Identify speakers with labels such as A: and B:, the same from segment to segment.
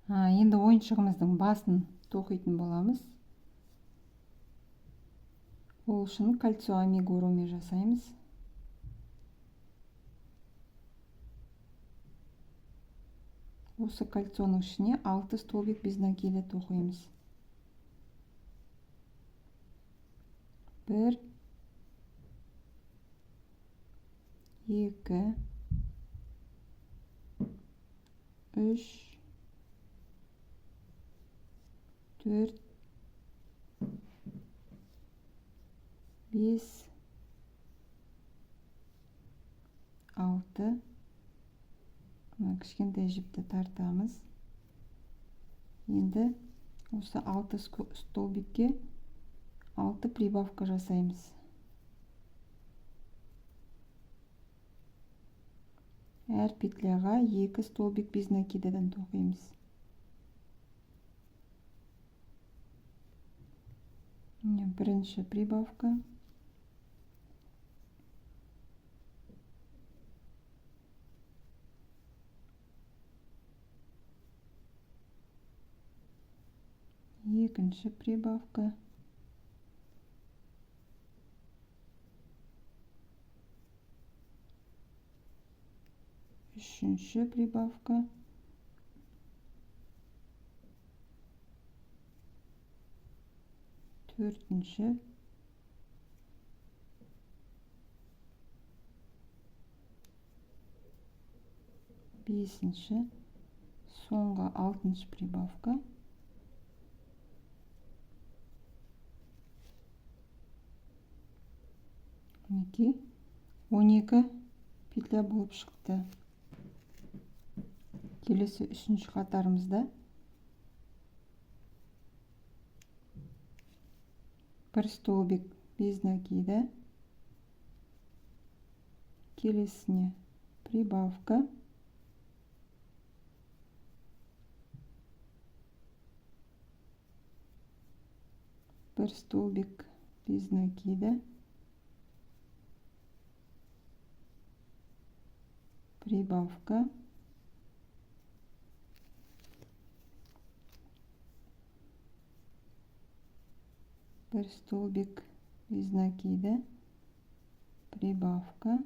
A: Енді ойыншығымыздың басын тоқитын боламыз. Ол үшін кольцо амигуруми жасаймыз. Осы кольцоның ішіне 6 столбик без накида тоқимыз. 1, 2, 3, 4, 5, 6. Кішкентай жіпті тартамыз. Енді осы 6 столбикке 6 прибавка жасаймыз. Әр петляға 2 столбик без накидадан тоқимыз. Бірінші прибавка. Екінші прибавка. Үшінші прибавка. Төртінші. Бесінші. Соңғы 6-шы прибавка. 12 петля болып шықты. Келесі 3-ші қатарымызда бір столбик без накида, келесіне прибавка, бір столбик без накида, прибавка, бір столбик без накида, прибавка,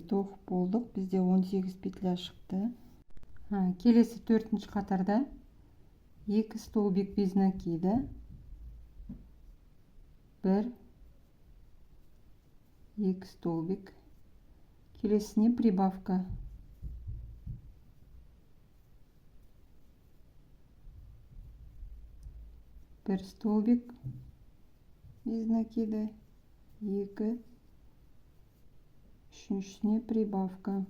A: тоқып болдық. Бізде 18 петля шықты. Келесі 4-ші қатарда 2 столбик без накида, 1, 2 столбик, келесіне прибавка, бір столбик без накида, 2, үшіншісіне прибавка,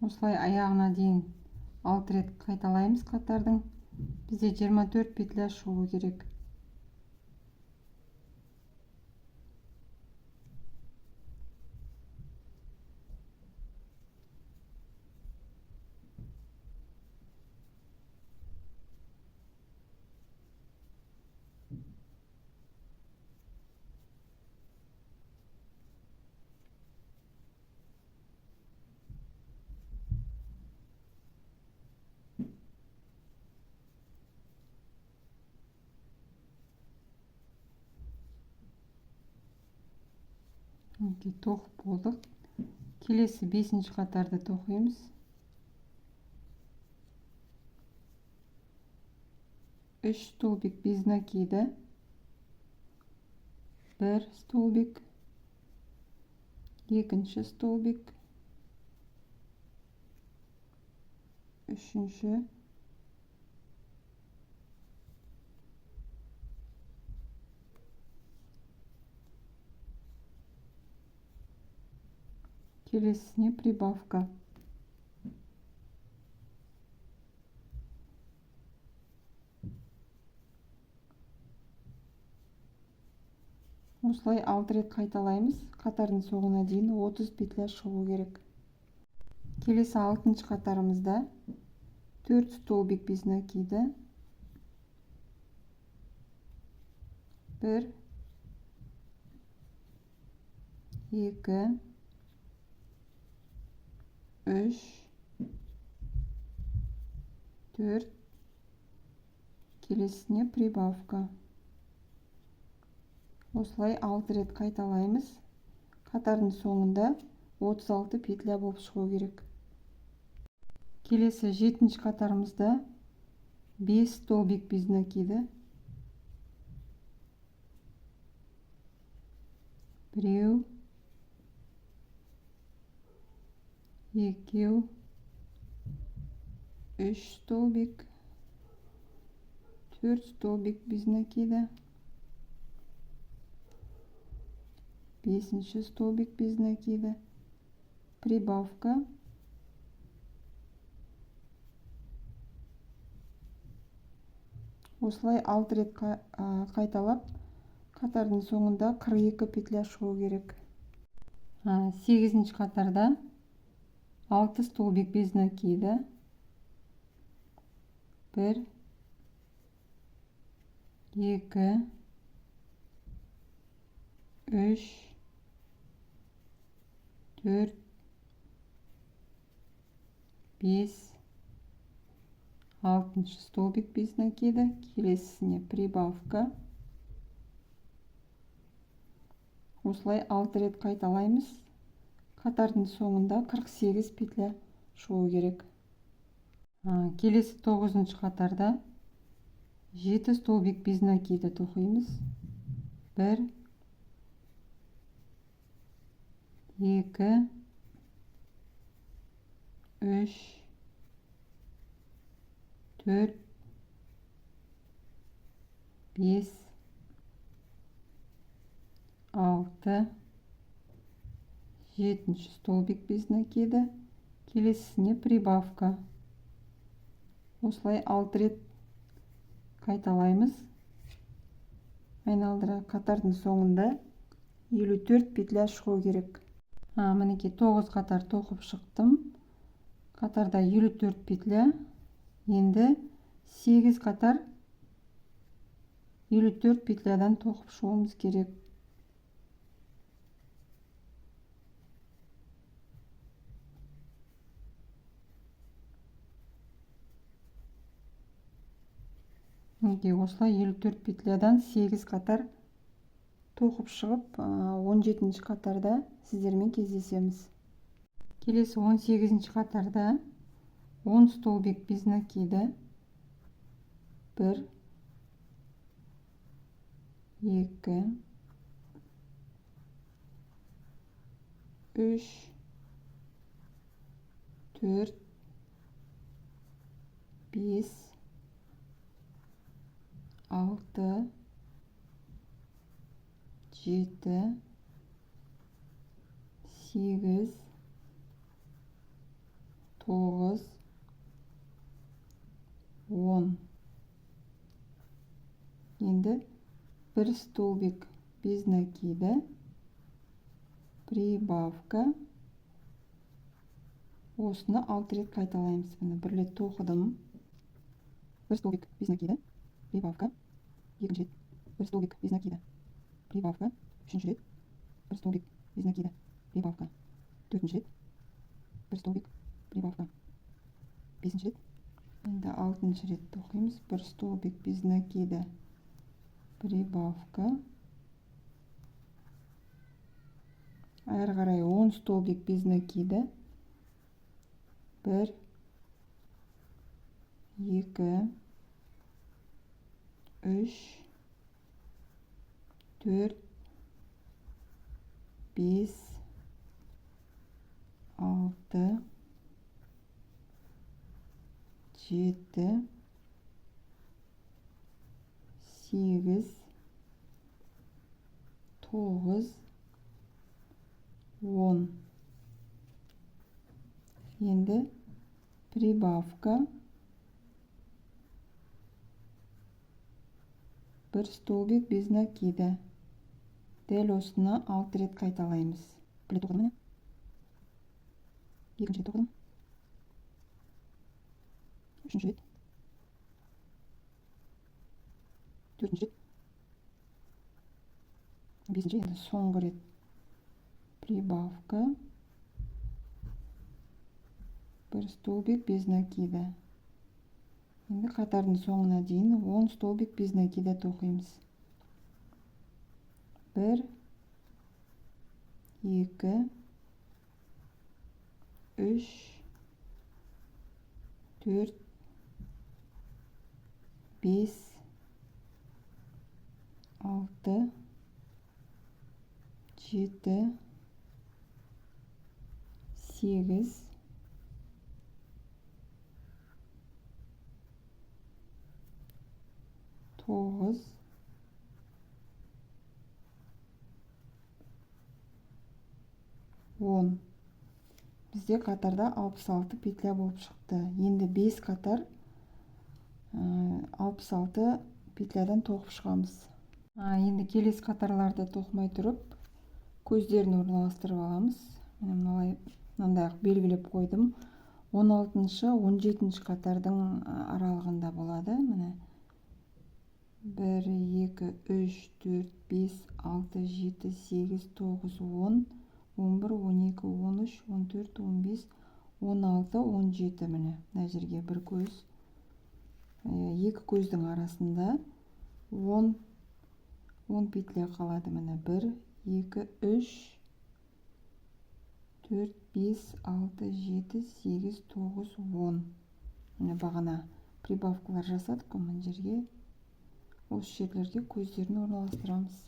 A: осылай аяғына дейін 6 рет қайталаймыз қатардың. Бізде 24 петля шығу керек. Тоқып болдық. Келесі 5-ші қатарды тоқимыз. 3 столбик без накиді, 1 столбик, екінші столбик, үшінші, келесіне прибавка. Осылай 6 рет қайталаймыз. Қатардың соңына дейін 30 петля шығу керек. Келесі 6-шы қатарымызда 4 столбик без накиді, 1, 2, 3, 4, келесіне прибавка. Осылай 6 рет қайталаймыз. Қатардың соңында 36 петля болып шығу керек. Келесі 7-ші қатарымызда 5 столбик без накиді, 1, 2, 3 столбик, 4 столбик без накиді, 5 столбик без накиді, прибавка. Осылай 6 рет қайталап, қатардың соңында 42 петля шығу керек. 8-ші қатарда 6 столбик без накиді, 1, 2, 3, 4, 5, 6-шы столбик без накиді, келесіне прибавка. Осылай 6 рет қайталаймыз. Қатардың соңында 48 петля шығу керек. Келесі 9-шы қатарда 7 столбик без накиді тоқимыз. 1, 2, 3, 4, 5, 6, 7-ші столбик без накиді, келесіне прибавка. Осылай 6 рет қайталаймыз. Айналдыра қатардың соңында 54 петля шығу керек. Мінекей 9 қатар тоқып шықтым. Қатарда 54 петля. Енді 8 қатар 54 петлядан тоқып шығуымыз керек. Осылай 54 петлядан 8 қатар тоқып шығып, 17-ші қатарда сіздермен кездесеміз. Келесі 18-ші қатарда 10 столбик без накиді, 1, 2, 3, 4, 5, 6, 7, 8, 9, 10. Енді 1 столбик без накиді, прибавка. Осыны 6 рет қайталаймыз. Міне 1 рет тоқыдым. 1 столбик без накиді, прибавка. Екінші рет 1 столбик без накиді, прибавка. Үшінші рет 1 столбик без накиді, прибавка. Төртінші рет 1 столбик, прибавка. Бесінші рет. Енді 6-шы рет тоқимыз. 1 столбик без накиді, прибавка. Әрі қарай 10 столбик без накиді. 1, 2, 3 4 5 6 7 8 9 10. Енді прибавка бір столбик без накида. Дәл осыны 6 рет қайталаймыз. Бір рет оқыдым, екінші рет оқыдым, үшінші рет, төртінші рет, бесінші, енді соңғы рет прибавка бір столбик без накида. Енді қатардың соңына дейін 10 столбик без накида тоқимыз. 1 2 3 4 5 6 7 8 9 10. Бізде қатарда 66 петля болып шықты. Енді 5 қатар 66 петлядан тоқып шығамыз. Енді келесі қатарларды тоқымай тұрып, көздерін орналастырып аламыз. Мынандай белгілеп қойдым. 16-17 қатардың аралығында болады. Міне 1 2 3 4 5 6 7 8 9 10 11 12 13 14 15 16 17. Міне мына жерге бір көз, екі көздің арасында 10 петля қалады. Міне 1 2 3 4 5 6 7 8 9 10. Міне бағана прибавкалар жасадық. Мына жерге, осы жерлерге көздерін орналастырамыз.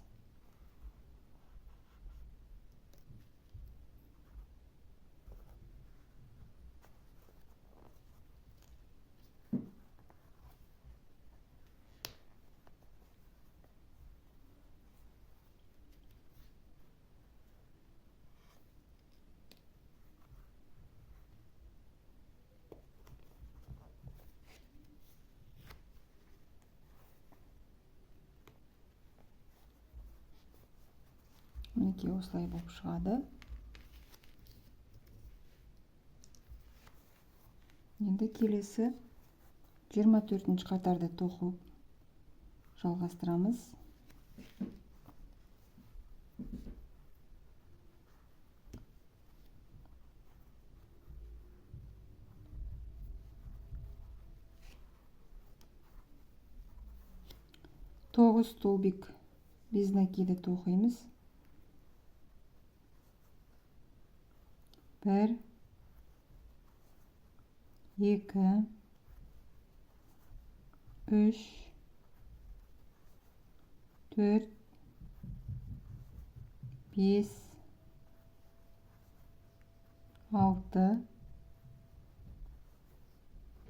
A: Мінекей осылай болып шығады. Енді келесі 24-ші қатарды тоқып жалғастырамыз. Тоғыз столбик без накида тоқимыз. 1 2 3 4 5 6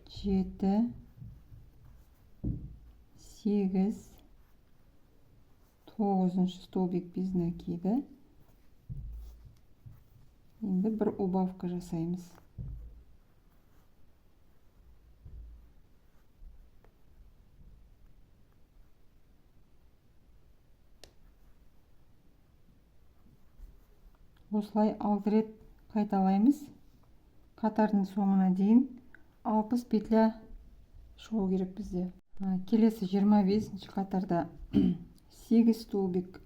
A: 7 8 9-шы столбик без накида. Енді бір убавка жасаймыз. Осылай 6 рет қайталаймыз. Қатардың соңына дейін 60 петля шығу керек бізде. Келесі 25-ші қатарда 8 столбик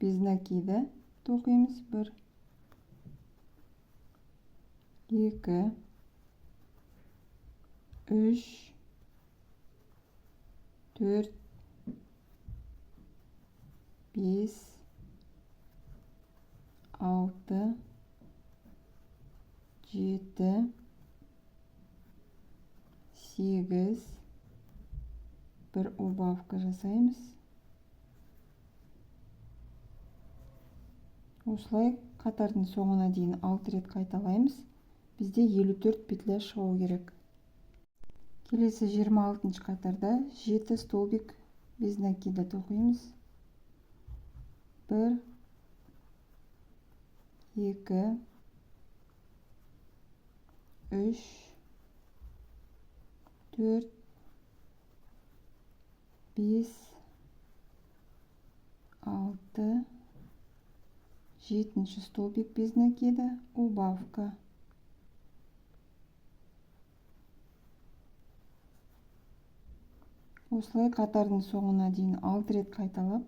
A: без накида тоқимыз. 1 2 3 4 5 6 7 8 бір убавка жасаймыз. Осылай қатардың соңына дейін 6 рет қайталаймыз. Бізде 54 петля шығу керек. Келесі 26 қатарда 7 столбик без накида тоқимыз. 1, 2, 3, 4, 5, 6, 7 столбик без накида, убавка. Осылай қатардың соңына дейін 6 рет қайталап,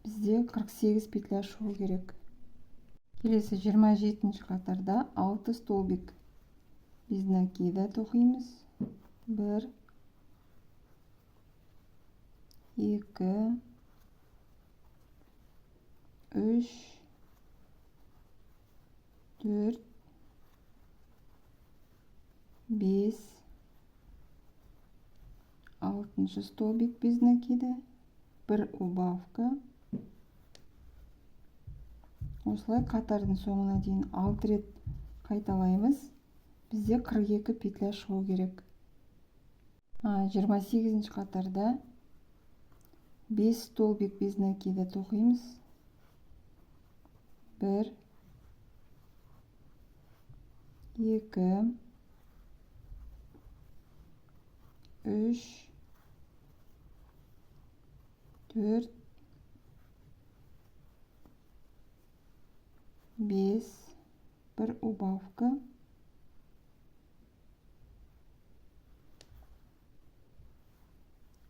A: бізде 48 петля шығу керек. Келесі 27 қатарда 6 столбик без накида тоқимыз. 1, 2, 3, 4, 5, 6 столбик без накида, 1 убавка. Осылай қатардың соңына дейін 6 рет қайталаймыз. Бізде 42 петля шығу керек. 28 қатарда 5 столбик без накида тоқимыз. 1, 2, 3, 4, 5, 1 убавка.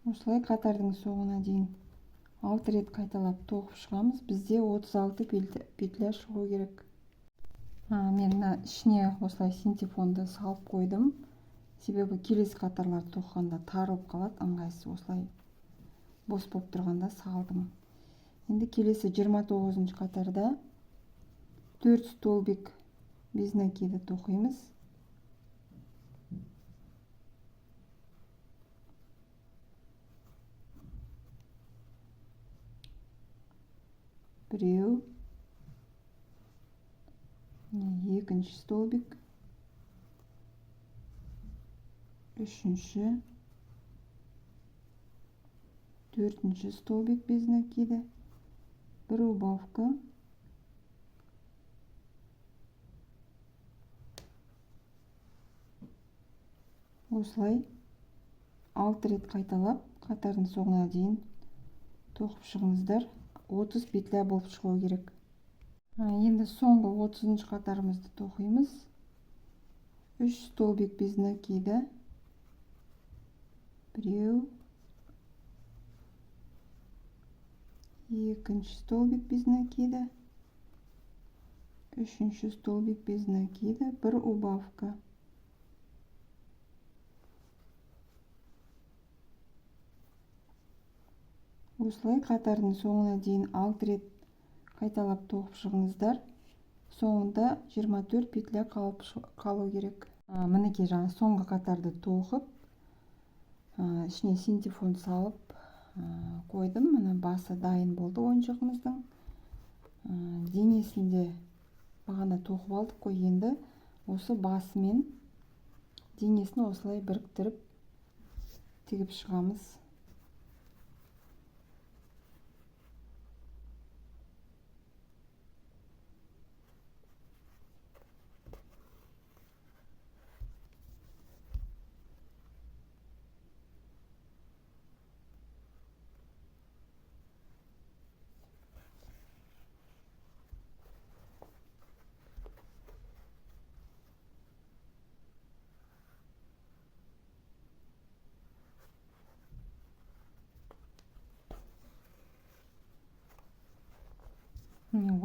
A: Осылай қатардың соңына дейін 6 рет қайталап тоқып шығамыз. Бізде 36 петля шығу керек. Мен ішіне осылай синтефонды салып қойдым. Себебі келесі қатарлар тоқығанда тарылып қалады, ыңғайсыз. Осылай бос болып тұрғанда салдым. Енді келесі 29 қатарда 4 столбик без накида тоқимыз. 1, 2 столбик, 3, 4 столбик без накида, 1 убавка. Осылай 6 рет қайталап, қатардың соңына дейін тоқып шығыңыздар. 30 петля болып шығу керек. Енді соңғы 30 қатарымызды тоқимыз. 3 столбик без накида, 1, 2 столбик без накида, 3 столбик без накида, 1 убавка. Осылай қатардың соңына дейін 6 рет қайталап тоқып шығыңыздар. Соңында 24 петля қалу керек. Мінекей жаңа соңғы қатарды тоқып, ішіне синтефон салып қойдым. Мына басы дайын болды ойыншығымыздың. Денесінде бағана тоқып алдық қой, енді осы басы мен денесін осылай біріктіріп тігіп шығамыз.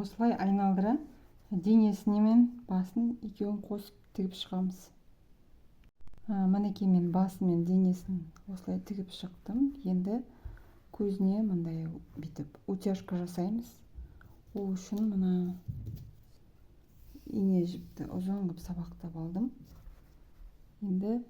A: Осылай айналдыра денесіне мен басын екеуін қосып тігіп шығамыз. Мінекей мен басы мен денесін осылай тігіп шықтым. Енді көзіне мындай бүйтіп утяжка жасаймыз. Ол үшін мына ине жіпті ұзын қылып сабақтап алдым. Енді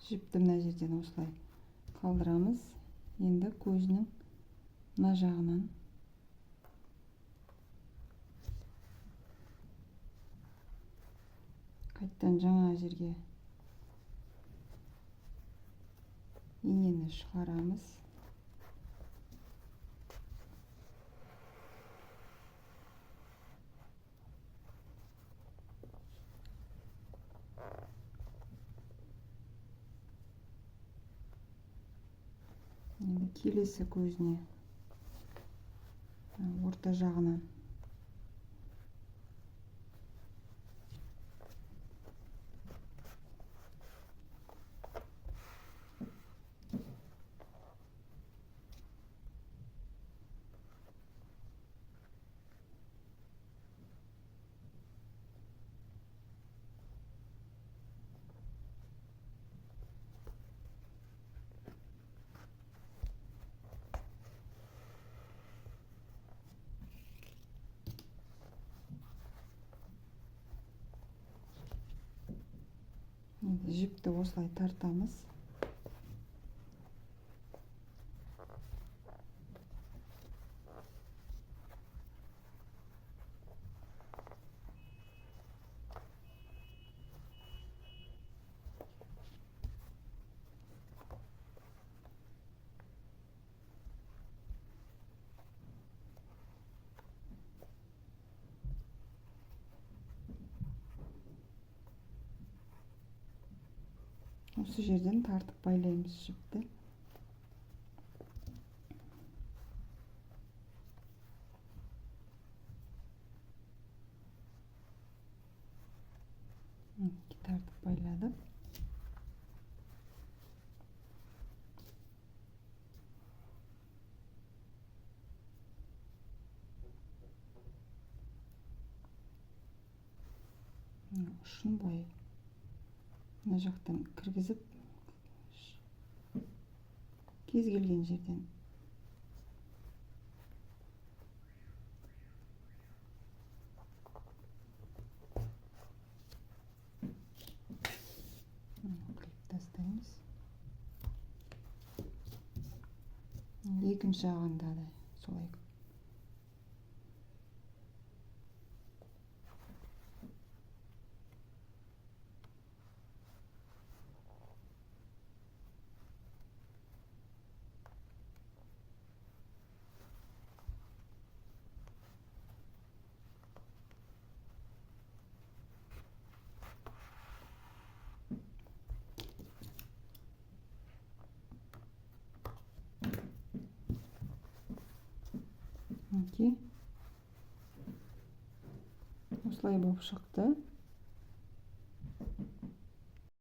A: жіпті мына жерден осылай қалдырамыз. Енді көзінің мына жағынан қайттан жаңа жерге инені шығарамыз. Енді келесі көзіне орта жағынан жіпті осылай тартамыз. Осы жерден тартып байлаймыз жіпті. Тартып байладық. Ұшын былай мына жақтан кіргізіп, кез келген жерден қиып тастаймыз. Екінші жағында да солай. Осылай болып шықты.